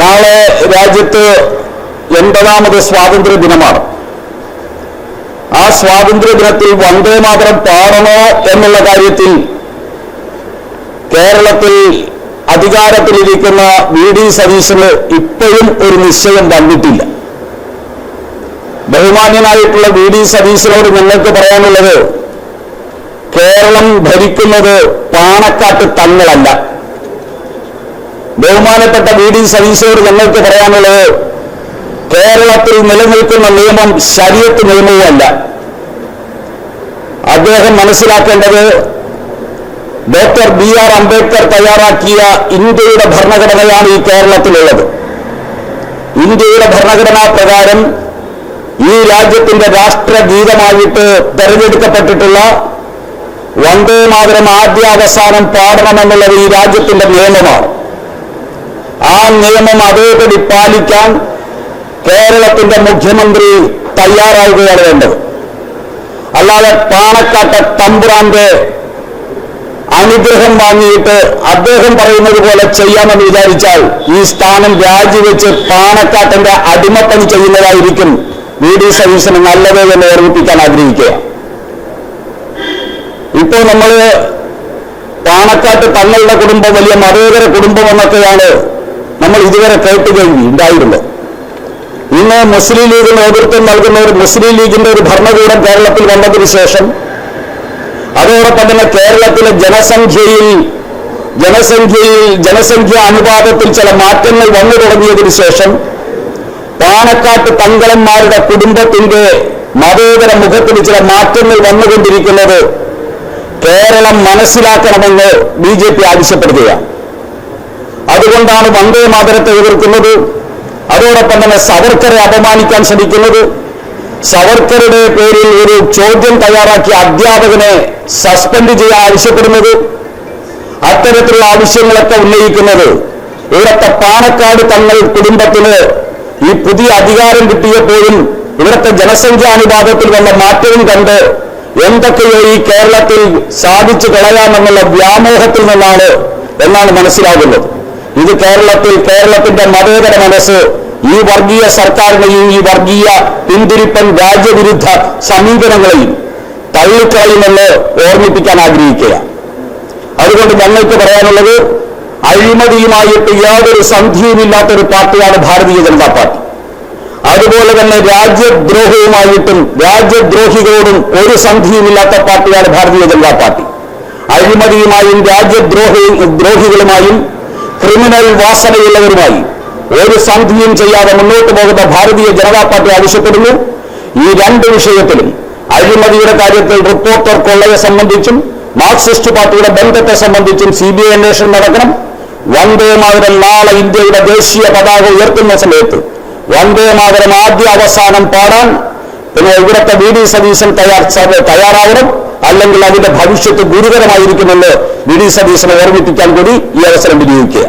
നാളെ രാജ്യത്ത് 80ാമത് സ്വാതന്ത്ര്യ ദിനമാണ്. ആ സ്വാതന്ത്ര്യ ദിനത്തിൽ വന്ദേ മാതരം പാടണോ എന്നുള്ള കാര്യത്തിൽ കേരളത്തിൽ അധികാരത്തിലിരിക്കുന്ന വി.ഡി. സതീശന് ഇപ്പോഴും ഒരു നിശ്ചയം വന്നിട്ടില്ല. ബഹുമാന്യനായിട്ടുള്ള വി.ഡി. സതീശനോട് ഞങ്ങൾക്ക് പറയാനുള്ളത്, കേരളം ഭരിക്കുന്നത് പാണക്കാട്ട് തങ്ങളല്ല. ബഹുമാനപ്പെട്ട വി.ഡി. സതീശനോട് ഞങ്ങൾക്ക് പറയാനുള്ളത്, കേരളത്തിൽ നിലനിൽക്കുന്ന നിയമം ശരീഅത്ത് നിയമവുമല്ല. അദ്ദേഹം മനസ്സിലാക്കേണ്ടത്, ഡോക്ടർ ബി.ആർ. അംബേദ്കർ തയ്യാറാക്കിയ ഇന്ത്യയുടെ ഭരണഘടനയാണ് ഈ കേരളത്തിലുള്ളത്. ഇന്ത്യയുടെ ഭരണഘടനാ പ്രകാരം ഈ രാജ്യത്തിന്റെ രാഷ്ട്രഗീതമായിട്ട് തെരഞ്ഞെടുക്കപ്പെട്ടിട്ടുള്ള വന്ദേ മാതരം ആദ്യാവസാനം പാടണമെന്നുള്ളത് ഈ രാജ്യത്തിന്റെ നിയമമാണ്. ആ നിയമം അതേപടി പാലിക്കാൻ കേരളത്തിന്റെ മുഖ്യമന്ത്രി തയ്യാറാവുകയാണ് വേണ്ടത്. അല്ലാതെ പാണക്കാട്ടെ തമ്പുരാന്റെ അനുഗ്രഹം വാങ്ങിയിട്ട് അദ്ദേഹം പറയുന്നത് പോലെ ചെയ്യാമെന്ന് വിചാരിച്ചാൽ ഈ സ്ഥാനം രാജിവെച്ച് പാണക്കാട്ടന്റെ അടിമപ്പണി ചെയ്യുന്നതായിരിക്കും വി.ഡി. സതീശന് നല്ലത് എന്ന് ഓർമ്മിപ്പിക്കാൻ ആഗ്രഹിക്കുക. ഇപ്പോൾ നമ്മൾ പാണക്കാട്ട് തങ്ങളുടെ കുടുംബം വലിയ മതേതര കുടുംബം എന്നൊക്കെയാണ് നമ്മൾ ഇതുവരെ കേട്ടുകഴിഞ്ഞിട്ടുണ്ടായിരുന്നത്. ഇന്ന് മുസ്ലിം ലീഗ് നേതൃത്വം നൽകുന്ന ഒരു മുസ്ലിം ലീഗിന്റെ ഒരു ഭരണകൂടം കേരളത്തിൽ വന്നതിന് ശേഷം, അതോടൊപ്പം തന്നെ കേരളത്തിലെ ജനസംഖ്യ അനുപാതത്തിൽ ചില മാറ്റങ്ങൾ വന്നു തുടങ്ങിയതിനു ശേഷം പാണക്കാട്ട് തങ്ങളന്മാരുടെ കുടുംബത്തിന്റെ മതേതര മുഖത്തിന് ചില മാറ്റങ്ങൾ വന്നുകൊണ്ടിരിക്കുന്നത് കേരളം മനസ്സിലാക്കണമെന്ന് ബി.ജെ.പി. ആവശ്യപ്പെടുകയാണ്. അതുകൊണ്ടാണ് വന്ദേ മാതരത്തെ എതിർക്കുന്നത്. അതോടൊപ്പം തന്നെ സവർക്കറെ അപമാനിക്കാൻ ശ്രമിക്കുന്നത്, സവർക്കറുടെ പേരിൽ ഒരു ചോദ്യം തയ്യാറാക്കിയ അധ്യാപകനെ സസ്പെൻഡ് ചെയ്യാൻ ആവശ്യപ്പെടുന്നത്, അത്തരത്തിലുള്ള ആവശ്യങ്ങളൊക്കെ ഉന്നയിക്കുന്നത് ഇവിടുത്തെ പാണക്കാട് തങ്ങൾ കുടുംബത്തിന് ഈ പുതിയ അധികാരം കിട്ടിയപ്പോഴും ഇവിടുത്തെ ജനസംഖ്യാനുപാതത്തിൽ വന്ന മാറ്റവും കണ്ട് എന്തൊക്കെയോ ഈ കേരളത്തിൽ സാധിച്ചു കളയാമെന്നുള്ള വ്യാമോഹത്തിൽ നിന്നാണ് എന്നാണ് മനസ്സിലാകുന്നത്. ഇത് കേരളത്തിന്റെ മതേതര മനസ്സ് ഈ വർഗീയ സർക്കാരിനെയും ഈ വർഗീയ പിന്തിരിപ്പൻ രാജ്യവിരുദ്ധ സമീപനങ്ങളെയും തള്ളിക്കളയുമെന്ന് ഓർമ്മിപ്പിക്കാൻ ആഗ്രഹിക്കുക. അതുകൊണ്ട് ഞങ്ങൾക്ക് പറയാനുള്ളത്, അഴിമതിയുമായിട്ട് യാതൊരു സന്ധിയുമില്ലാത്തൊരു പാർട്ടിയാണ് ഭാരതീയ ജനതാ പാർട്ടി. അതുപോലെ തന്നെ രാജ്യദ്രോഹവുമായിട്ടും രാജ്യദ്രോഹികളോടും ഒരു സന്ധിയുമില്ലാത്ത പാർട്ടിയാണ് ഭാരതീയ ജനതാ പാർട്ടി. അഴിമതിയുമായും രാജ്യദ്രോഹികളുമായും ക്രിമിനൽ വാസനയുള്ളവരുമായി ഒരു സന്ധിയും ചെയ്യാതെ മുന്നോട്ട് പോകുന്ന ഭാരതീയ ജനതാ പാർട്ടി ആവശ്യപ്പെടുന്നു, ഈ രണ്ട് വിഷയത്തിലും, അഴിമതിയുടെ കാര്യത്തിൽ റിപ്പോർട്ടർ കൊള്ളയെ സംബന്ധിച്ചും മാർക്സിസ്റ്റ് പാർട്ടിയുടെ ബന്ധത്തെ സംബന്ധിച്ചും CBI അന്വേഷണം നടക്കണം. വന്ദേ മാതരം നാളെ ഇന്ത്യയുടെ ദേശീയ പതാക ഉയർത്തുന്ന സമയത്ത് വന്ദേ മാതരം ആദ്യ അവസാനം പാടാൻ പിന്നെ ഇവിടുത്തെ വി.ഡി. സതീശൻ തയ്യാറാവണം. അല്ലെങ്കിൽ അതിന്റെ ഭവിഷ്യത്ത് ഗുരുതരമായിരിക്കുമെന്ന് വി.ഡി. സതീശനെ ഓർമ്മിപ്പിക്കാൻ കൂടി ഈ അവസരം വിനിയോഗിക്കുക.